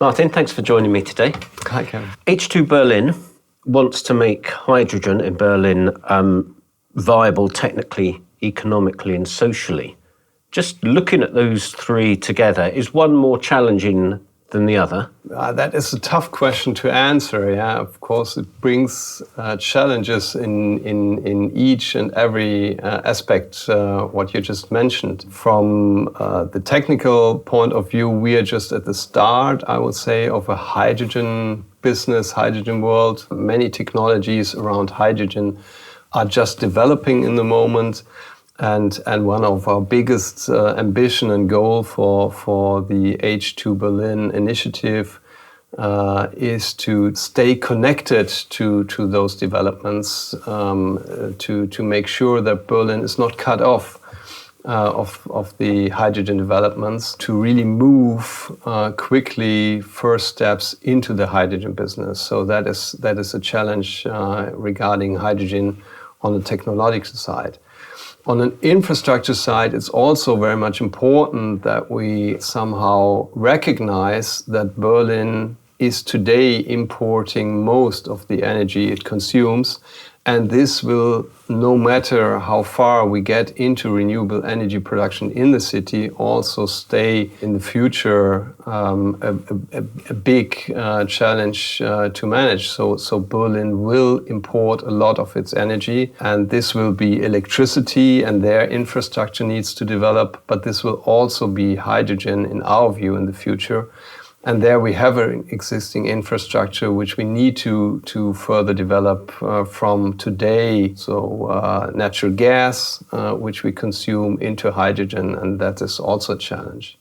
Martin, thanks for joining me today. Hi, Kevin. H2Berlin wants to make hydrogen in Berlin viable technically, economically and socially. Just looking at those three together, is one more challenging than the other? That is a tough question to answer. Yeah, of course, it brings challenges in each and every aspect. What you just mentioned, from the technical point of view, we are just at the start, I would say, of a hydrogen business, hydrogen world. Many technologies around hydrogen are just developing in the moment. And one of our biggest ambition and goal for the H2Berlin initiative is to stay connected to those developments, to make sure that Berlin is not cut off of the hydrogen developments, to really move quickly first steps into the hydrogen business. So that is a challenge regarding hydrogen on the technological side. On an infrastructure side, it's also very much important that we somehow recognize that Berlin is today importing most of the energy it consumes. And this will, no matter how far we get into renewable energy production in the city, also stay in the future a big challenge to manage. So Berlin will import a lot of its energy, and this will be electricity, and their infrastructure needs to develop, but this will also be hydrogen in our view in the future. And there we have an existing infrastructure which we need to further develop from today. So natural gas, which we consume, into hydrogen, and that is also a challenge.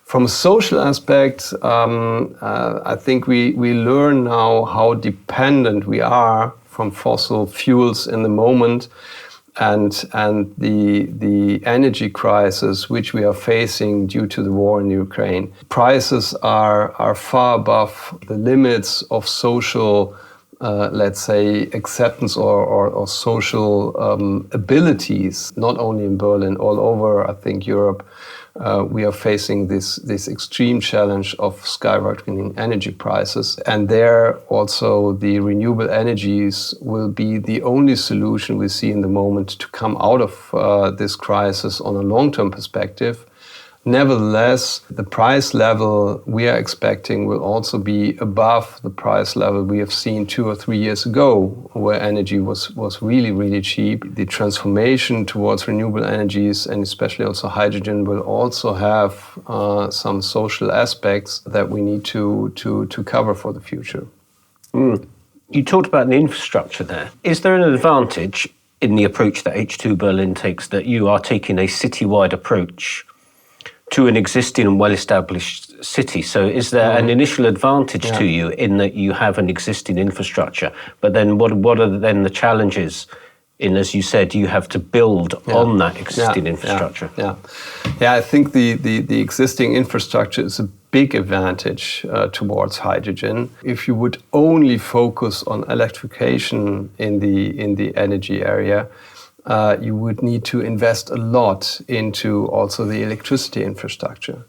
From a social aspect, I think we learn now how dependent we are from fossil fuels in the moment. And the energy crisis which we are facing due to the war in Ukraine. Prices are far above the limits of social, let's say, acceptance or social abilities, not only in Berlin, all over, I think, Europe. We are facing this extreme challenge of skyrocketing energy prices. And there also the renewable energies will be the only solution we see in the moment to come out of this crisis on a long-term perspective. Nevertheless, the price level we are expecting will also be above the price level we have seen 2 or 3 years ago, where energy was really, really cheap. The transformation towards renewable energies, and especially also hydrogen, will also have some social aspects that we need to cover for the future. You talked about the infrastructure there. Is there an advantage in the approach that H2Berlin takes, that you are taking a citywide approach to an existing and well-established city? So is there an initial advantage to you in that you have an existing infrastructure, but then what are then the challenges in, as you said, you have to build on that existing infrastructure? Yeah, I think the existing infrastructure is a big advantage towards hydrogen. If you would only focus on electrification in the energy area, you would need to invest a lot into also the electricity infrastructure.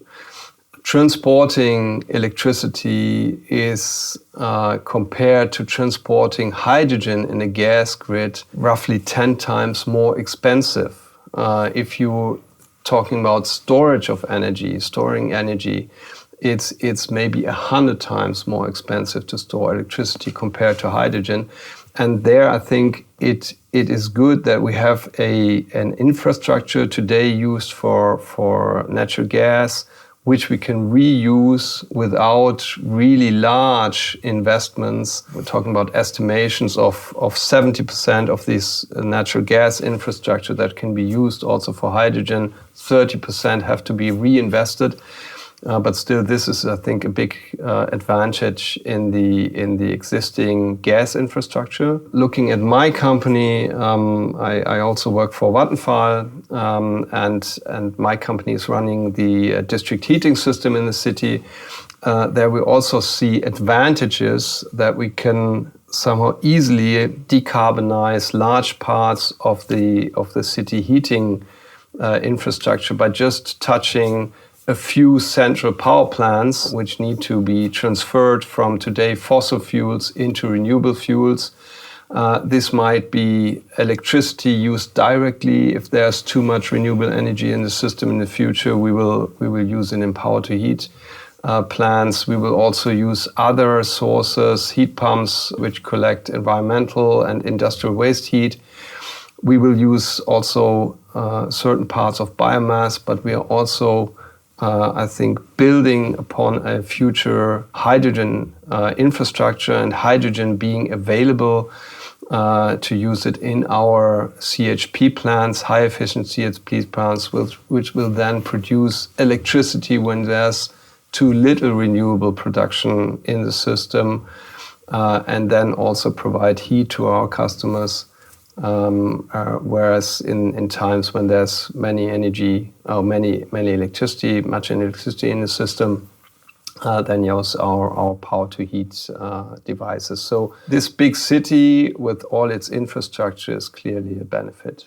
Transporting electricity is, compared to transporting hydrogen in a gas grid, roughly 10 times more expensive. If you're talking about storage of energy, storing energy, it's maybe 100 times more expensive to store electricity compared to hydrogen. And there, I think it is good that we have an infrastructure today used for natural gas, which we can reuse without really large investments. We're talking about estimations of 70% of this natural gas infrastructure that can be used also for hydrogen. 30% have to be reinvested. But still, this is, I think, a big advantage in the existing gas infrastructure. Looking at my company, I also work for Vattenfall, and my company is running the district heating system in the city. There we also see advantages that we can somehow easily decarbonize large parts of the city heating infrastructure by just touching a few central power plants which need to be transferred from today fossil fuels into renewable fuels. This might be electricity used directly. If there's too much renewable energy in the system in the future, we will use it in power to heat plants. We will also use other sources, heat pumps, which collect environmental and industrial waste heat. We will use also certain parts of biomass, but we are also, I think, building upon a future hydrogen infrastructure, and hydrogen being available to use it in our CHP plants, high efficiency CHP plants, which will then produce electricity when there's too little renewable production in the system, and then also provide heat to our customers. Whereas in times when there's much electricity in the system, then use our power to heat devices. So this big city with all its infrastructure is clearly a benefit.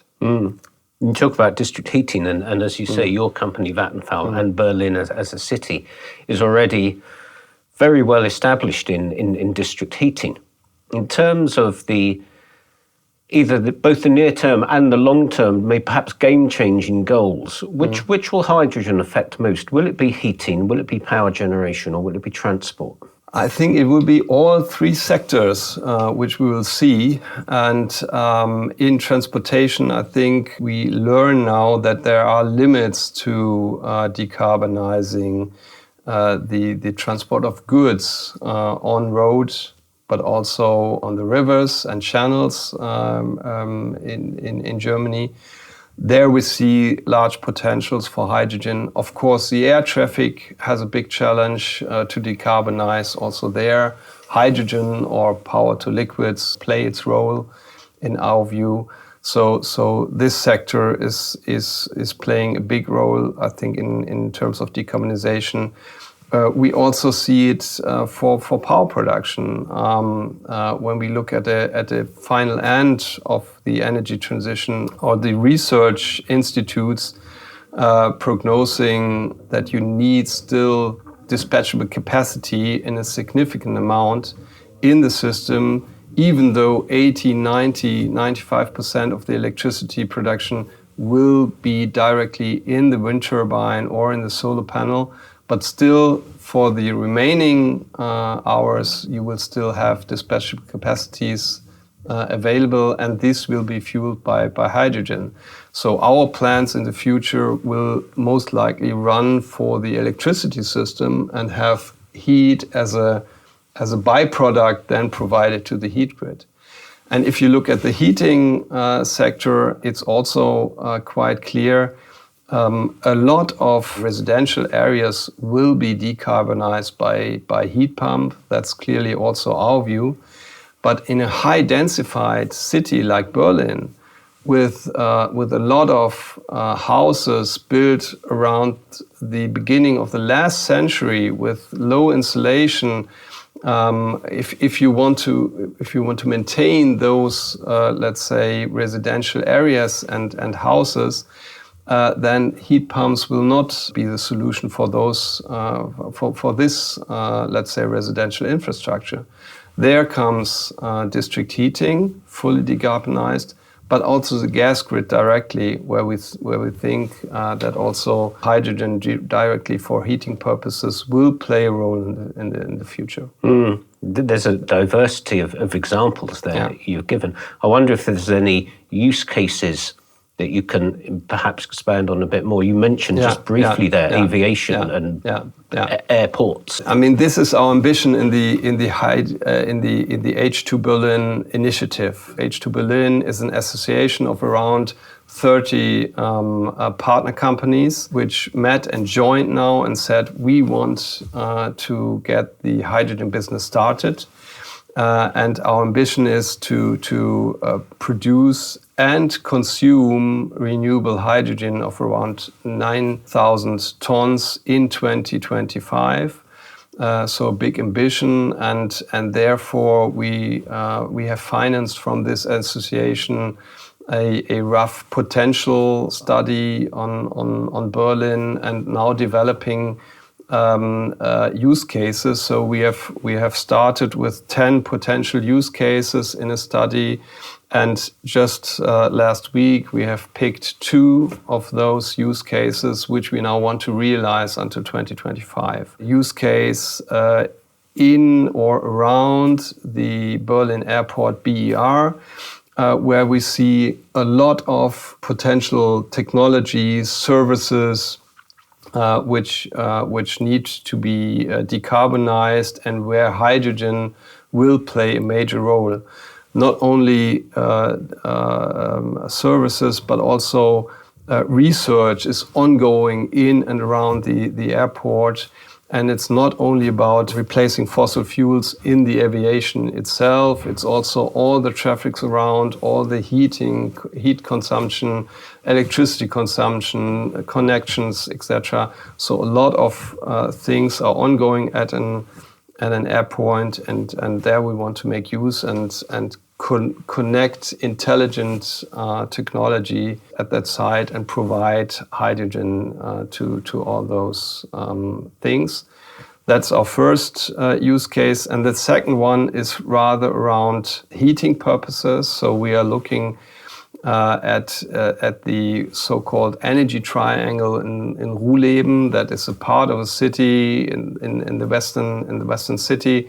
You talk about district heating, and as you say, your company Vattenfall and Berlin as a city is already very well established in district heating. In terms of both the near term and the long term, maybe perhaps game-changing goals, which will hydrogen affect most? Will it be heating, will it be power generation, or will it be transport? I think it will be all three sectors which we will see. And in transportation, I think we learn now that there are limits to decarbonizing the transport of goods on road, but also on the rivers and channels in Germany. There we see large potentials for hydrogen. Of course, the air traffic has a big challenge to decarbonize. Also there, hydrogen or power to liquids play its role in our view. So this sector is playing a big role, I think, in terms of decarbonization. We also see it for power production. When we look at the final end of the energy transition, or the research institutes prognosing that you need still dispatchable capacity in a significant amount in the system, even though 80, 90, 95% of the electricity production will be directly in the wind turbine or in the solar panel. But still, for the remaining hours, you will still have dispatchable capacities available, and this will be fueled by hydrogen. So our plants in the future will most likely run for the electricity system and have heat as a byproduct then provided to the heat grid. And if you look at the heating sector, it's also quite clear. A lot of residential areas will be decarbonized by heat pump. That's clearly also our view. But in a high densified city like Berlin, with a lot of houses built around the beginning of the last century with low insulation, if you want to maintain those let's say residential areas and houses, then heat pumps will not be the solution for those for this let's say residential infrastructure. There comes district heating, fully decarbonized, but also the gas grid directly, where we think that also hydrogen directly for heating purposes will play a role in the future. There's a diversity of examples there you've given. I wonder if there's any use cases that you can perhaps expand on a bit more. You mentioned just briefly aviation and airports. I mean, this is our ambition in the H2Berlin initiative. H2Berlin is an association of around 30 partner companies which met and joined now and said we want to get the hydrogen business started. And our ambition is to produce and consume renewable hydrogen of around 9,000 tons in 2025. So a big ambition, and therefore we have financed from this association a rough potential study on Berlin and now developing use cases. So we have started with 10 potential use cases in a study, and just last week we have picked 2 of those use cases which we now want to realize until 2025. Use case in or around the Berlin Airport BER, where we see a lot of potential technologies, services, which need to be decarbonized, and where hydrogen will play a major role. Not only services, but also research is ongoing in and around the airport. And it's not only about replacing fossil fuels in the aviation itself, it's also all the traffics around, all the heat consumption, electricity consumption, connections, etc. So a lot of things are ongoing at an airport, and there we want to make use and connect intelligent technology at that site and provide hydrogen to all those things. That's our first use case. And the second one is rather around heating purposes. So we are looking at the so-called energy triangle in Ruhleben, that is a part of a city in the western city,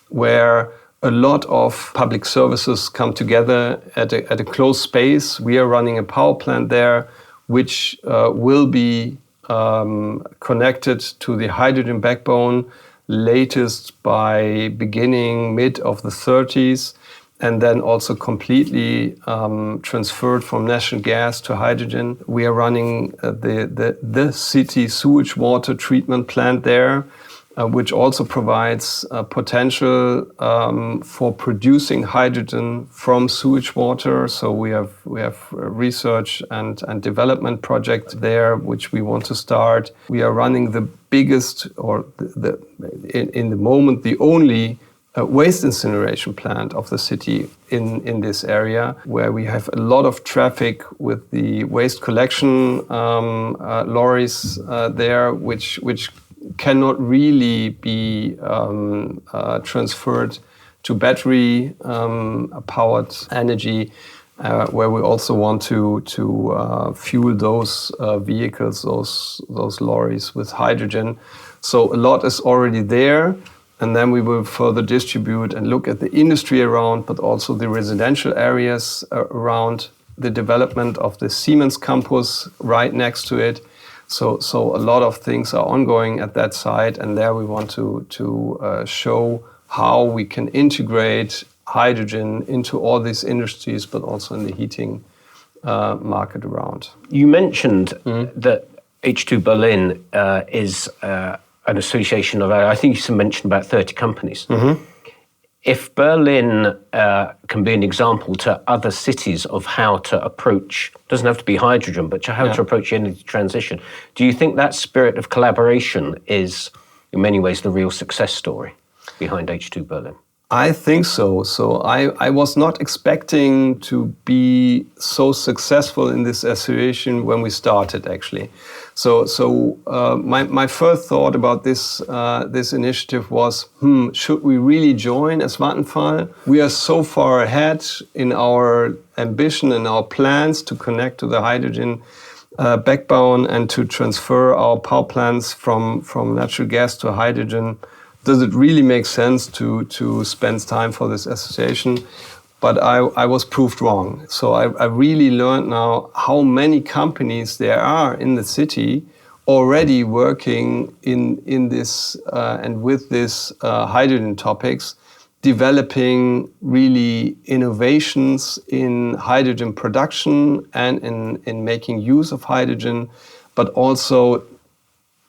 where a lot of public services come together at a closed space. We are running a power plant there, which will be connected to the hydrogen backbone latest by beginning mid of the 30s, and then also completely transferred from natural gas to hydrogen. We are running the city sewage water treatment plant there, which also provides potential for producing hydrogen from sewage water. So we have research and development project there, which we want to start. We are running the biggest, or in the moment, the only waste incineration plant of the city in this area, where we have a lot of traffic with the waste collection lorries there, which cannot really be transferred to battery powered energy, where we also want to fuel those vehicles, those lorries with hydrogen. So a lot is already there, and then we will further distribute and look at the industry around, but also the residential areas around the development of the Siemens campus right next to it. So a lot of things are ongoing at that site, and there we want to show how we can integrate hydrogen into all these industries, but also in the heating market around. You mentioned that H2Berlin is an association of, I think you mentioned about 30 companies. Mm-hmm. If Berlin can be an example to other cities of how to approach, doesn't have to be hydrogen, but how to approach energy transition, do you think that spirit of collaboration is, in many ways, the real success story behind H2Berlin? I think so. So I was not expecting to be so successful in this association when we started, actually. So my first thought about this initiative was, should we really join as Vattenfall? We are so far ahead in our ambition and our plans to connect to the hydrogen backbone and to transfer our power plants from natural gas to hydrogen. Does it really make sense to spend time for this association? But I was proved wrong. So I really learned now how many companies there are in the city already working in this and with this hydrogen topics, developing really innovations in hydrogen production and in making use of hydrogen, but also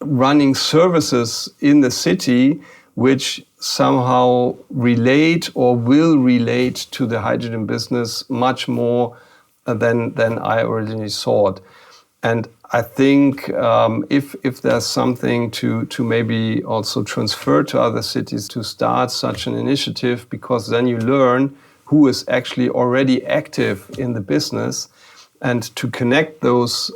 running services in the city which somehow relate or will relate to the hydrogen business much more than I originally thought. And I think if there's something to maybe also transfer to other cities to start such an initiative, because then you learn who is actually already active in the business. And to connect those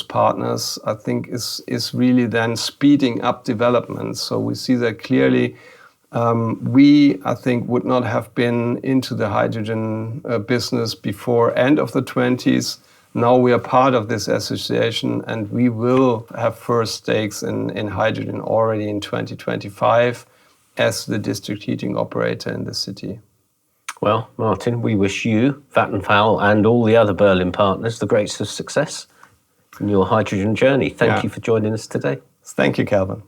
partners, I think is really then speeding up development. So we see that clearly. We, I think, would not have been into the hydrogen business before end of the 20s. Now we are part of this association, and we will have first stakes in hydrogen already in 2025 as the district heating operator in the city. Well, Martin, we wish you, Vattenfall, and all the other Berlin partners the greatest of success in your hydrogen journey. Thank you for joining us today. Thank you, Kelvin.